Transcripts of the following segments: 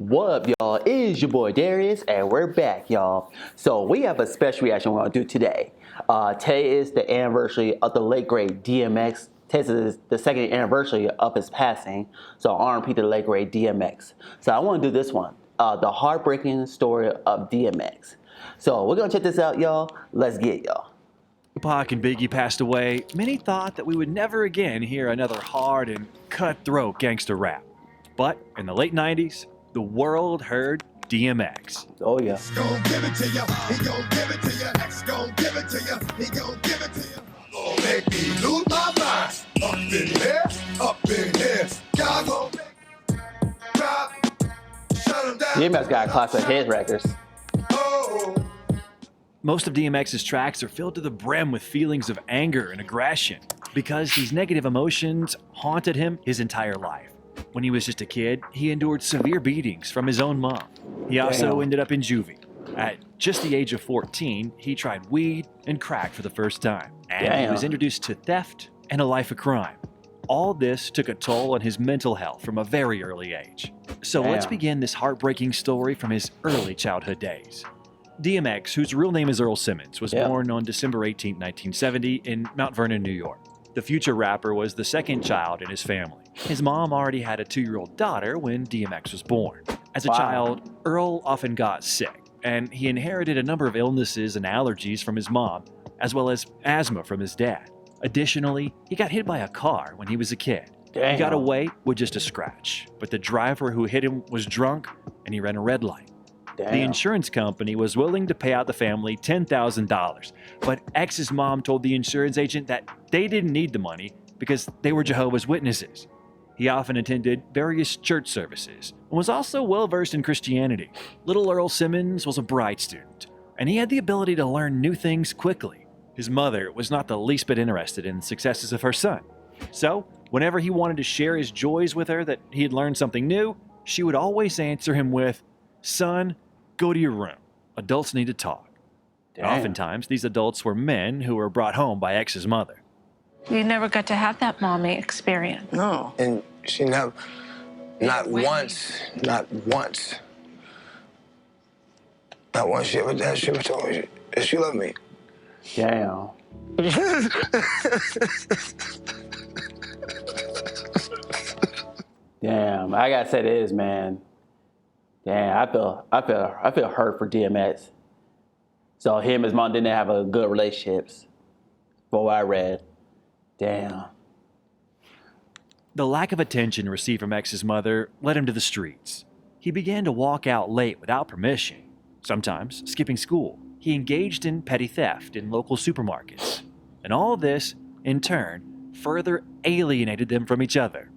What up, y'all? It is your boy Darius, and we're back, y'all. So we have a special reaction we're gonna do today. Today is the anniversary of the late great DMX. Today is the second anniversary of his passing. So R.I.P. to the late great DMX. So I want to do this one, the heartbreaking story of DMX. So we're gonna check this out, y'all. Let's get it, y'all. Pac and Biggie passed away, many thought that we would never again hear another hard and cutthroat gangster rap. But in the late 90s, the world heard DMX. Oh yeah. Gon' give it to you, he gon' give it to you. X gon' give it to you, he gon' give it to you. Oh, make me lose my mind. Up in here, God gon' make drop, shut him down. DMX got classic hit records. Oh. Most of DMX's tracks are filled to the brim with feelings of anger and aggression because these negative emotions haunted him his entire life. When he was just a kid, he endured severe beatings from his own mom. He also ended up in juvie. At just the age of 14, he tried weed and crack for the first time, and he was introduced to theft and a life of crime. All this took a toll on his mental health from a very early age. So let's begin this heartbreaking story from his early childhood days. DMX, whose real name is Earl Simmons, was born on December 18, 1970 in Mount Vernon, New York. The future rapper was the second child in his family. His mom already had a 2-year-old daughter when DMX was born. As a child, Earl often got sick, and he inherited a number of illnesses and allergies from his mom, as well as asthma from his dad. Additionally, he got hit by a car when he was a kid. He got away with just a scratch, but the driver who hit him was drunk and he ran a red light. The insurance company was willing to pay out the family $10,000, but X's mom told the insurance agent that they didn't need the money because they were Jehovah's Witnesses. He often attended various church services and was also well-versed in Christianity. Little Earl Simmons was a bright student, and he had the ability to learn new things quickly. His mother was not the least bit interested in the successes of her son. So, whenever he wanted to share his joys with her that he had learned something new, she would always answer him with, "Son, go to your room. Adults need to talk." Oftentimes, these adults were men who were brought home by X's mother. You never got to have that mommy experience. No. And she never, not once she ever told me that she loved me. Damn. Damn, I gotta say this, man. Damn, I feel hurt for DMX. So him and his mom didn't have a good relationships, from what I read. Damn. The lack of attention received from X's mother led him to the streets. He began to walk out late without permission, sometimes skipping school. He engaged in petty theft in local supermarkets. And all this, in turn, further alienated them from each other.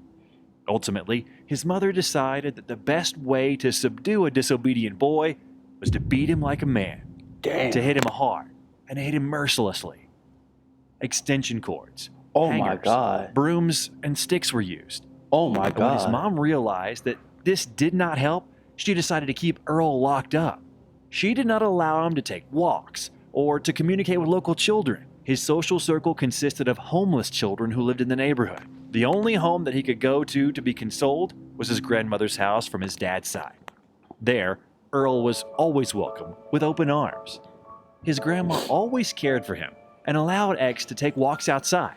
Ultimately, his mother decided that the best way to subdue a disobedient boy was to beat him like a man, to hit him hard, and hit him mercilessly. Extension cords, hangers, brooms, and sticks were used. Oh my And when his God. mom realized that this did not help, she decided to keep Earl locked up. She did not allow him to take walks or to communicate with local children. His social circle consisted of homeless children who lived in the neighborhood. The only home that he could go to be consoled was his grandmother's house from his dad's side. There, Earl was always welcome with open arms. His grandma always cared for him and allowed X to take walks outside.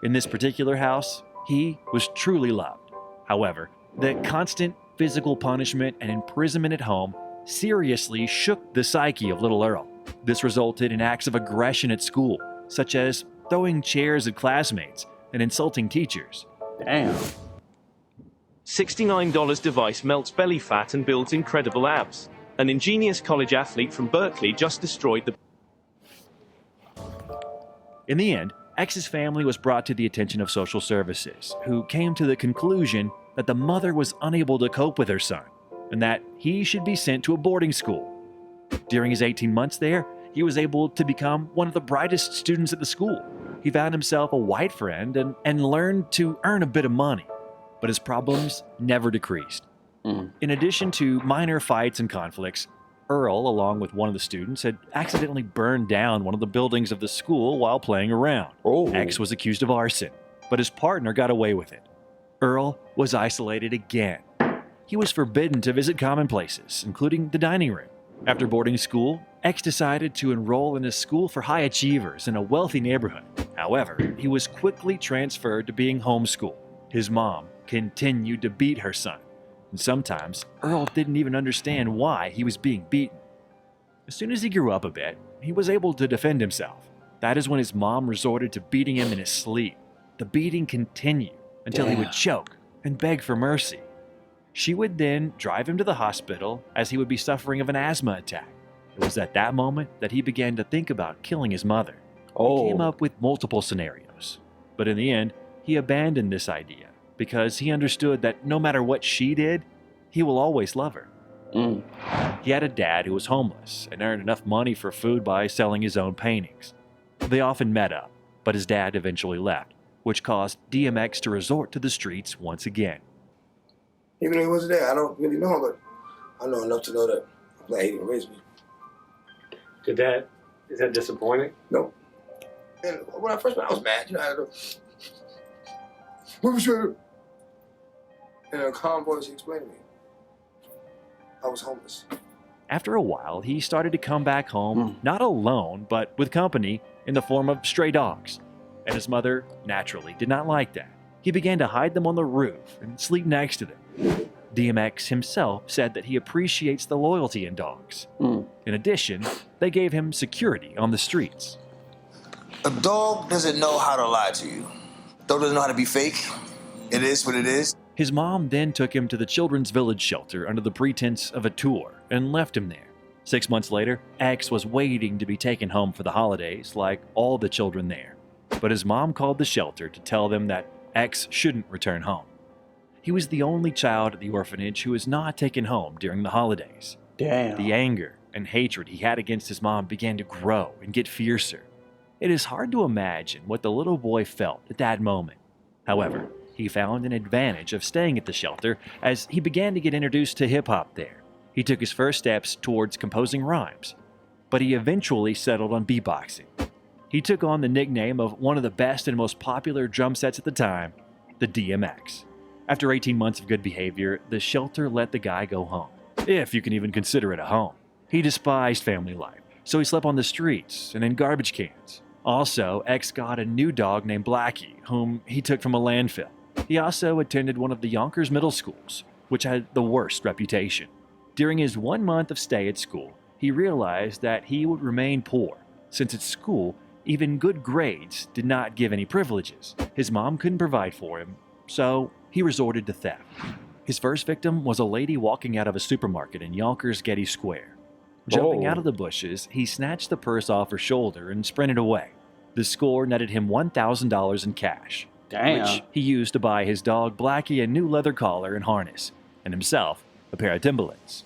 In this particular house, he was truly loved. However, the constant physical punishment and imprisonment at home seriously shook the psyche of little Earl. This resulted in acts of aggression at school, such as throwing chairs at classmates and insulting teachers. Damn. $69 device melts belly fat and builds incredible abs. An ingenious college athlete from Berkeley just destroyed the... In the end, X's family was brought to the attention of social services, who came to the conclusion that the mother was unable to cope with her son, and that he should be sent to a boarding school. During his 18 months there, he was able to become one of the brightest students at the school. He found himself a white friend and learned to earn a bit of money, but his problems never decreased. In addition to minor fights and conflicts, Earl, along with one of the students, had accidentally burned down one of the buildings of the school while playing around. X was accused of arson, but his partner got away with it. Earl was isolated again. He was forbidden to visit common places, including the dining room. After boarding school, X decided to enroll in a school for high achievers in a wealthy neighborhood. However, he was quickly transferred to being homeschooled. His mom continued to beat her son, and sometimes Earl didn't even understand why he was being beaten. As soon as he grew up a bit, he was able to defend himself. That is when his mom resorted to beating him in his sleep. The beating continued until he would choke and beg for mercy. She would then drive him to the hospital as he would be suffering of an asthma attack. It was at that moment that he began to think about killing his mother. He came up with multiple scenarios, but in the end, he abandoned this idea because he understood that no matter what she did, he will always love her. He had a dad who was homeless and earned enough money for food by selling his own paintings. They often met up, but his dad eventually left, which caused DMX to resort to the streets once again. Even though he wasn't there, I don't really know him, but I know enough to know that I'm glad he didn't raise me. Is that disappointing? No. And when I first met, I was mad. You know, I had to, what was your... In a calm voice, he explained to me. I was homeless. After a while, he started to come back home, not alone, but with company in the form of stray dogs. And his mother, naturally, did not like that. He began to hide them on the roof and sleep next to them. DMX himself said that he appreciates the loyalty in dogs. In addition, they gave him security on the streets. A dog doesn't know how to lie to you. Dog doesn't know how to be fake. It is what it is. His mom then took him to the Children's Village shelter under the pretense of a tour and left him there. 6 months later, X was waiting to be taken home for the holidays like all the children there. But his mom called the shelter to tell them that X shouldn't return home. He was the only child at the orphanage who was not taken home during the holidays. Damn. The anger and hatred he had against his mom began to grow and get fiercer. It is hard to imagine what the little boy felt at that moment. However, he found an advantage of staying at the shelter as he began to get introduced to hip-hop there. He took his first steps towards composing rhymes, but he eventually settled on beatboxing. He took on the nickname of one of the best and most popular drum sets at the time, the DMX. After 18 months of good behavior, the shelter let the guy go home, if you can even consider it a home. He despised family life, so he slept on the streets and in garbage cans. Also, X got a new dog named Blackie, whom he took from a landfill. He also attended one of the Yonkers middle schools, which had the worst reputation. During his 1 month of stay at school, he realized that he would remain poor, since at school, even good grades did not give any privileges. His mom couldn't provide for him, so he resorted to theft. His first victim was a lady walking out of a supermarket in Yonkers Getty Square. Jumping out of the bushes, he snatched the purse off her shoulder and sprinted away. The score netted him $1,000 in cash, which he used to buy his dog Blackie a new leather collar and harness, and himself a pair of Timberlands.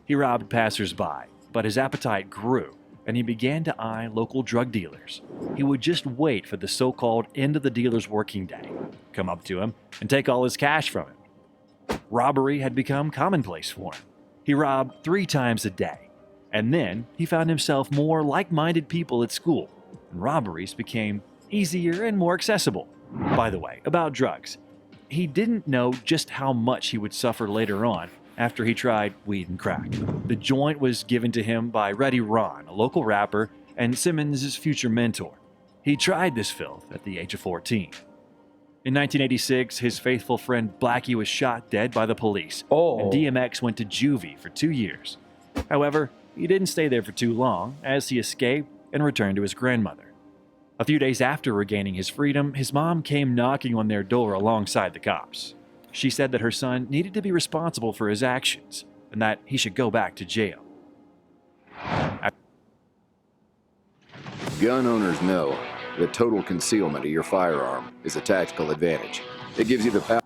He robbed passers-by, but his appetite grew, and he began to eye local drug dealers. He would just wait for the so-called end of the dealer's working day, come up to him, and take all his cash from him. Robbery had become commonplace for him. He robbed 3 times a day. And then he found himself more like-minded people at school, and robberies became easier and more accessible. By the way, about drugs, he didn't know just how much he would suffer later on after he tried weed and crack. The joint was given to him by Reddy Ron, a local rapper, and Simmons' future mentor. He tried this filth at the age of 14. In 1986, his faithful friend Blackie was shot dead by the police, and DMX went to juvie for 2 years. However, he didn't stay there for too long, as he escaped and returned to his grandmother. A few days after regaining his freedom, his mom came knocking on their door alongside the cops. She said that her son needed to be responsible for his actions, and that he should go back to jail. Gun owners know that total concealment of your firearm is a tactical advantage. It gives you the power.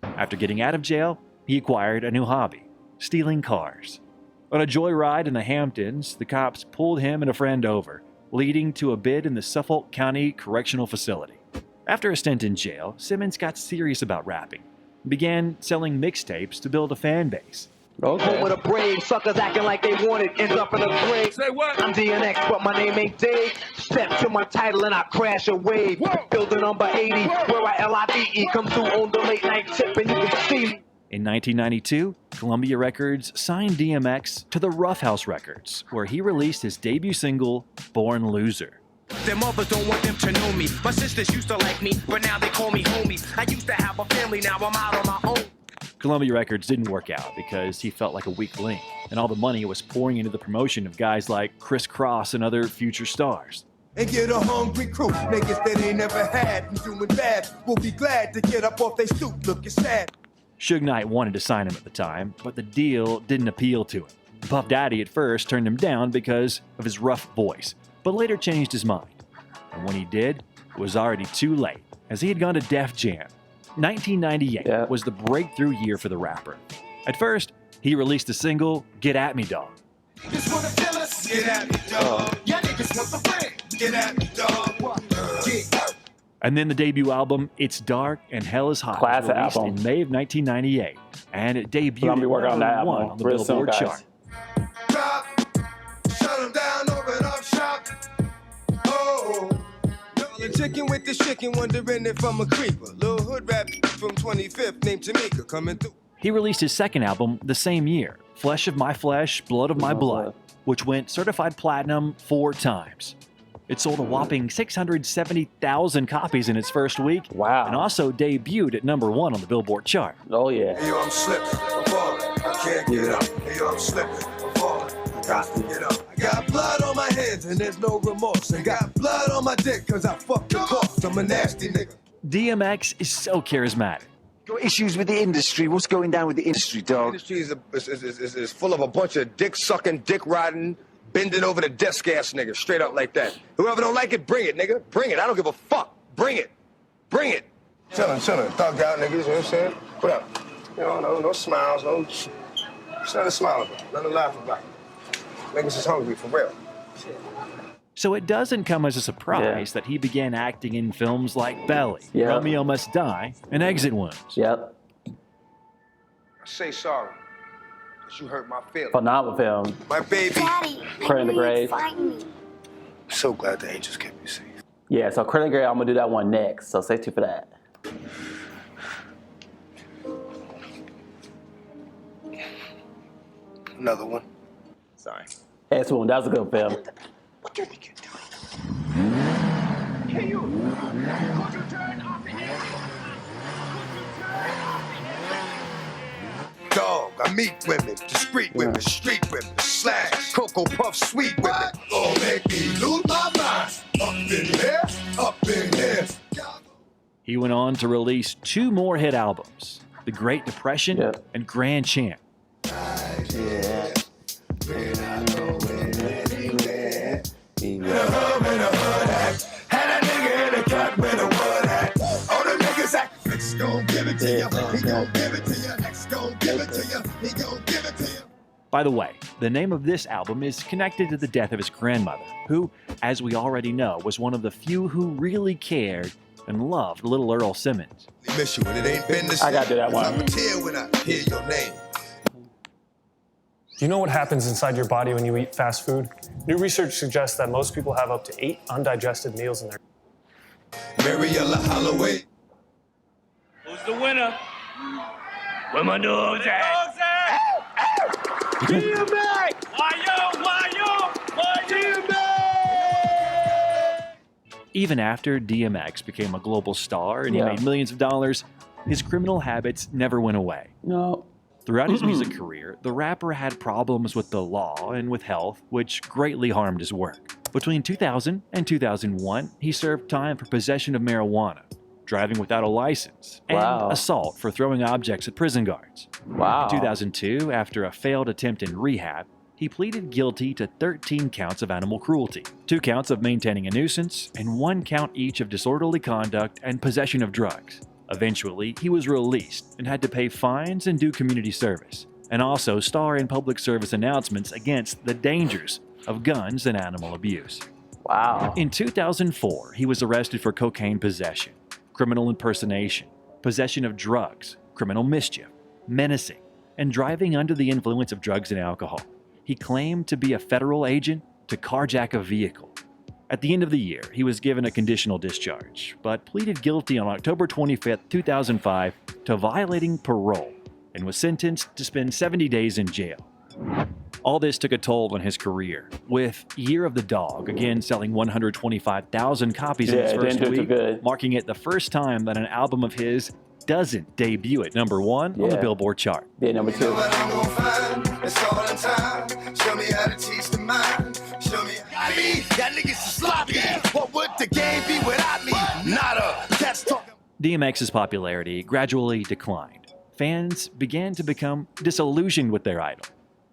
After getting out of jail, he acquired a new hobby, stealing cars. On a joyride in the Hamptons, the cops pulled him and a friend over, leading to a bid in the Suffolk County Correctional Facility. After a stint in jail, Simmons got serious about rapping and began selling mixtapes to build a fan base. Home with a brave, suckers acting like they want it, ends up in a grave. Say what? I'm DNX, but my name ain't Dave. Step to my title and I crash a wave. Building number 80, where I LIVE come through on the late night tip and you can see me. In 1992, Columbia Records signed DMX to the Rough House Records, where he released his debut single, Born Loser. Their mothers don't want them to know me. My sisters used to like me, but now they call me homie. I used to have a family, now I'm out on my own. Columbia Records didn't work out because he felt like a weak link, and all the money was pouring into the promotion of guys like Criss Cross and other future stars. And get a hungry crew, niggas that ain't never had and doing bad will be glad to get up off they stoop looking sad. Suge Knight wanted to sign him at the time, but the deal didn't appeal to him. Puff Daddy at first turned him down because of his rough voice, but later changed his mind. And when he did, it was already too late, as he had gone to Def Jam. 1998 was the breakthrough year for the rapper. At first, he released the single, Get At Me Dog. This wanna kill us, get at me, dog. Y'all niggas want the bread, get at me, dog. And then the debut album, It's Dark and Hell Is Hot, was Classic released album. in May of 1998, and it debuted I'm gonna be working on that at #1 album on the real soon, Billboard guys. chart. Drop, shut 'em down, open up shop. Oh, the chicken with the chicken, wondering if I'm a creeper. Little hood rap from 25th named Jamaica coming through. He released his second album the same year, Flesh of My Flesh, Blood of My Blood, which went certified platinum 4 times. It sold a whopping 670,000 copies in its first week, Wow. and also debuted at #1 on the Billboard chart. Oh yeah. Hey, yo, I'm slipping, I'm falling, I can't get up. Hey, yo, I'm slipping, I'm falling, I got to get up. I got blood on my hands and there's no remorse. I got blood on my dick cause I fucked the corpse. I'm a nasty nigga. DMX is so charismatic. Got issues with the industry. What's going down with the industry, The dog? industry is full of a bunch of dick-sucking, dick-riding, bending over the desk ass niggas, straight up like that. Whoever don't like it, bring it, nigga. Bring it. I don't give a fuck. Bring it. Bring it. Chillin', thug out niggas, you know what I'm saying? What up? You know, no smiles, no. It's nothing to smile about, nothing to laugh about. Niggas is hungry, for real. So it doesn't come as a surprise that he began acting in films like Belly, Romeo Must Die, and Exit Wounds. Yep. I say sorry, because you hurt my feelings. Phenomenal film. My baby. Daddy, Clear in the grave. find me. I'm so glad the angels kept you safe. Yeah, so Clear in the Grave, I'm gonna do that one next. So stay tuned for that. Another one. Sorry. Exit Wounds, that was a good film. What do you think you're doing? Hey, you! Could you turn off the head? Dog, I meet women, discreet women, street women, slash, Cocoa Puff, sweet women. Gonna make me lose my mind. Up in here. He went on to release 2 more hit albums, The Great Depression and Grand Champ. Had a nigga in a cut with a wood hat. All the niggas act. X gon' give it to you. He gon' give it to you. X gon' give it to you. He gon' give it to you. By the way, the name of this album is connected to the death of his grandmother, who, as we already know, was one of the few who really cared and loved Little Earl Simmons. We miss you, and it ain't been the same. I gotta do that one. I'm a tear when I hear your name. Do you know what happens inside your body when you eat fast food? New research suggests that most people have up to 8 undigested meals in their. Mariella Holloway. Who's the winner? Where my dogs at? DMX! Why yo? Even after DMX became a global star and he made millions of dollars, his criminal habits never went away. No. Throughout his music career, the rapper had problems with the law and with health, which greatly harmed his work. Between 2000 and 2001, he served time for possession of marijuana, driving without a license, and assault for throwing objects at prison guards. Wow. In 2002, after a failed attempt in rehab, he pleaded guilty to 13 counts of animal cruelty, 2 counts of maintaining a nuisance, and 1 count each of disorderly conduct and possession of drugs. Eventually, he was released and had to pay fines and do community service, and also star in public service announcements against the dangers of guns and animal abuse. Wow. In 2004, he was arrested for cocaine possession, criminal impersonation, possession of drugs, criminal mischief, menacing, and driving under the influence of drugs and alcohol. He claimed to be a federal agent to carjack a vehicle. At the end of the year, he was given a conditional discharge, but pleaded guilty on October 25, 2005 to violating parole. and was sentenced to spend 70 days in jail. All this took a toll on his career, with Year of the Dog again selling 125,000 copies in its it first didn't do too week, good. marking it the first time that an album of his doesn't debut at number 1 on the Yeah. Billboard chart. Yeah, number 2. What I'm gonna find, it's all in time. Show me how to teach the mind. Show me. I mean, that niggas is sloppy. What would the game be without me? Nada. Cats talking. DMX's popularity gradually declined. Fans began to become disillusioned with their idol.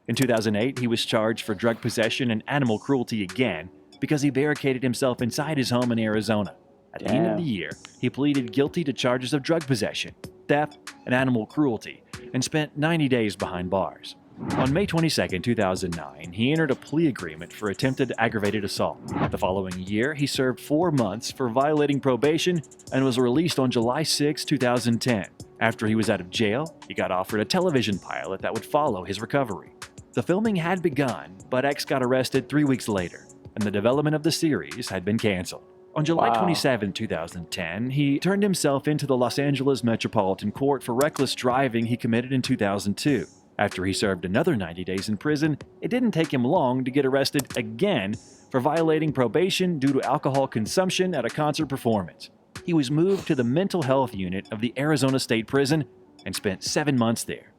In 2008, he was charged for drug possession and animal cruelty again because he barricaded himself inside his home in Arizona. At the end of the year, he pleaded guilty to charges of drug possession, theft, and animal cruelty, and spent 90 days behind bars. On May 22, 2009, he entered a plea agreement for attempted aggravated assault. The following year, he served 4 months for violating probation and was released on July 6, 2010. After he was out of jail, he got offered a television pilot that would follow his recovery. The filming had begun, but X got arrested 3 weeks later, and the development of the series had been canceled. On July 27, 2010, he turned himself into the Los Angeles Metropolitan Court for reckless driving he committed in 2002. After he served another 90 days in prison, it didn't take him long to get arrested again for violating probation due to alcohol consumption at a concert performance. He was moved to the mental health unit of the Arizona State Prison and spent 7 months there.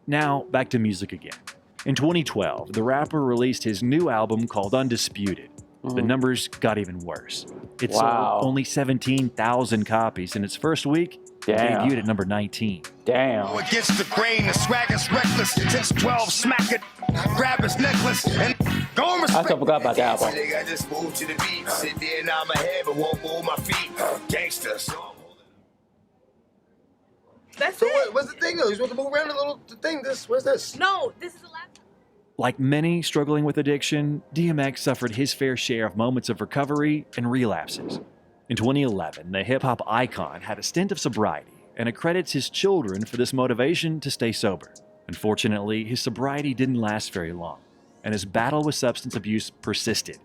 Now, back to music again. In 2012, the rapper released his new album called Undisputed. The numbers got even worse. It sold only 17,000 copies in its first week, and debuted at number 19. Damn. Go against the grain, the swag is reckless. Since 12, smack it, grab his necklace, and go and respect. I forgot about that album. I just move to the beat, sit there and nod my head, but won't move my feet. Gangsters. That's So it. what's the thing though? You're supposed to move around a little thing. What's this? No, this is a laptop. Like many struggling with addiction, DMX suffered his fair share of moments of recovery and relapses. In 2011, the hip-hop icon had a stint of sobriety and accredits his children for this motivation to stay sober. Unfortunately, his sobriety didn't last very long, and his battle with substance abuse persisted.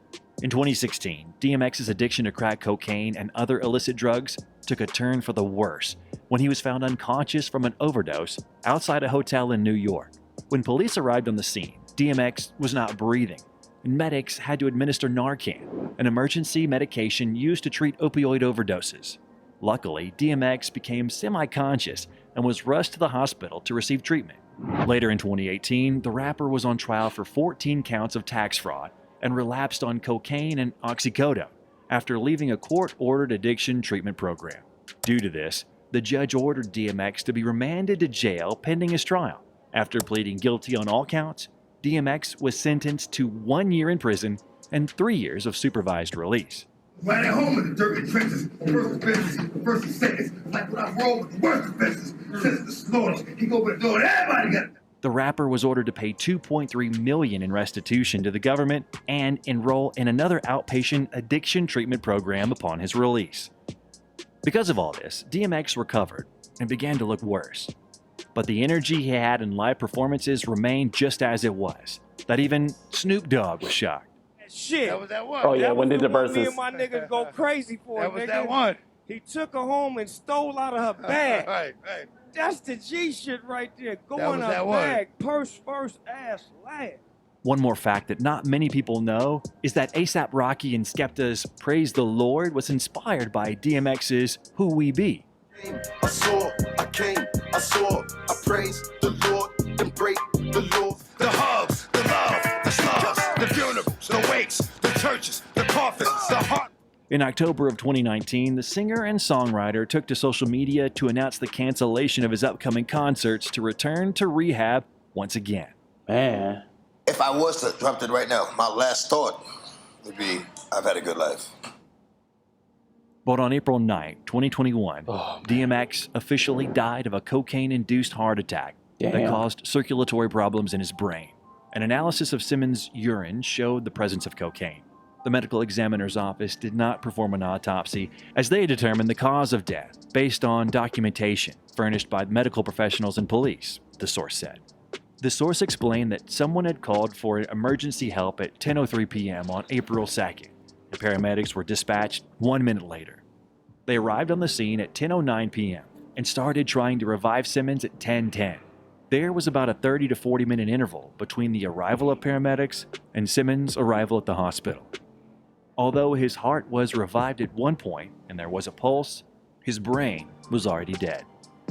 In 2016, DMX's addiction to crack cocaine and other illicit drugs took a turn for the worse when he was found unconscious from an overdose outside a hotel in New York. When police arrived on the scene, DMX was not breathing, and medics had to administer Narcan, an emergency medication used to treat opioid overdoses. Luckily, DMX became semi-conscious and was rushed to the hospital to receive treatment. Later in 2018, the rapper was on trial for 14 counts of tax fraud and relapsed on cocaine and oxycodone after leaving a court-ordered addiction treatment program. Due to this, the judge ordered DMX to be remanded to jail pending his trial. After pleading guilty on all counts, DMX was sentenced to 1 year in prison and 3 years of supervised release. Right at home in the dirty trenches, first offenses, first and seconds, like when I roll with the worst offenses, since the snorters, he go over the door, everybody got it. The rapper was ordered to pay $2.3 million in restitution to the government and enroll in another outpatient addiction treatment program upon his release. Because of all this, DMX recovered and began to look worse. But the energy he had in live performances remained just as it was, that even Snoop Dogg was shocked. Shit. That was that one. Oh yeah, That when was did the one me verses? and my niggas go crazy for. That was nigga. that one. He took her home and stole out of her bag. Right. That's the G shit right there. Go That in was her that one. bag, purse first, ass last. One more fact that not many people know is that A$AP Rocky and Skepta's Praise the Lord was inspired by DMX's Who We Be. I saw, I came, I saw, I praise the Lord and break the law. The hugs, the love, the slugs, the funerals, the wakes, the churches, the coffins, the heart. In October of 2019, the singer and songwriter took to social media to announce the cancellation of his upcoming concerts to return to rehab once again. Man. If I was to drop it right now, my last thought would be, I've had a good life. But on April 9, 2021, DMX officially died of a cocaine-induced heart attack that Damn. caused circulatory problems in his brain. An analysis of Simmons' urine showed the presence of cocaine. The medical examiner's office did not perform an autopsy, as they determined the cause of death based on documentation furnished by medical professionals and police, the source said. The source explained that someone had called for emergency help at 10:03 p.m. on April 2nd. The paramedics were dispatched 1 minute later. They arrived on the scene at 10:09 p.m. and started trying to revive Simmons at 10:10. There was about a 30 to 40 minute interval between the arrival of paramedics and Simmons' arrival at the hospital. Although his heart was revived at one point and there was a pulse, his brain was already dead.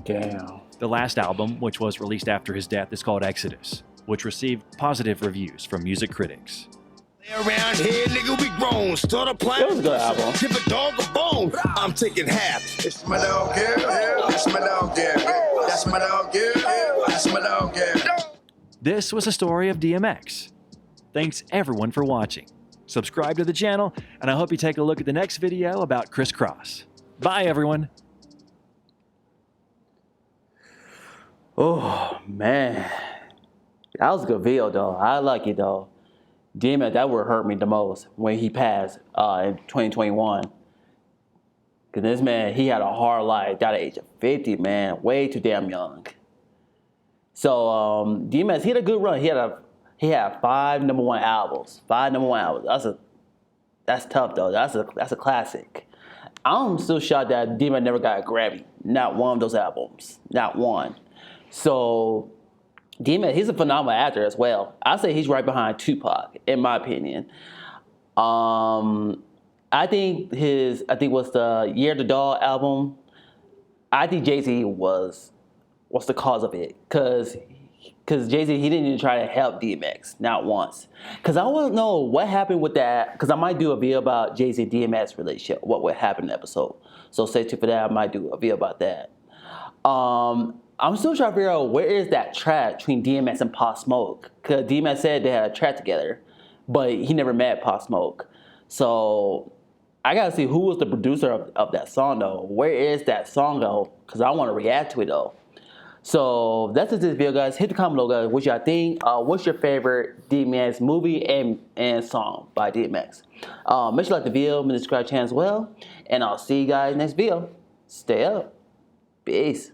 Damn. The last album, which was released after his death, is called Exodus, which received positive reviews from music critics. Around here, nigga, we grown. Start a plan. It was a good album. Give a dog a bone. I'm taking half. It's my dog, yeah. That's my dog, yeah. That's my dog, yeah. That's my dog, yeah. This was a story of DMX. Thanks everyone for watching. Subscribe to the channel, and I hope you take a look at the next video about Criss Cross. Bye, everyone. Oh, man. That was a good video, though. I like it, though. DMX, that would hurt me the most when he passed in 2021. Because this man, he had a hard life. Died at the age of 50, man. Way too damn young. So, DMX, he had a good run. He had 5 #1 albums. 5 #1 albums. That's tough, though. That's a classic. I'm still shocked that DMX never got a Grammy. Not one of those albums. Not one. So, DMX, he's a phenomenal actor as well. I say he's right behind Tupac, in my opinion. I think what's the Year of the Dog album. I think Jay-Z was the cause of it, cause Jay-Z, he didn't even try to help DMX, not once. Cause I want to know what happened with that. Cause I might do a video about Jay-Z and DMX relationship, what would happen in the episode. So stay tuned for that. I might do a video about that. I'm still trying to figure out where is that track between DMX and Pop Smoke. Because DMX said they had a track together, but he never met Pop Smoke. So I got to see who was the producer of that song, though. Where is that song, though? Because I want to react to it, though. So that's it for this video, guys. Hit the comment below, guys, what y'all think. What's your favorite DMX movie and song by DMX? Make sure you like the video, and subscribe to the channel as well. And I'll see you guys next video. Stay up. Peace.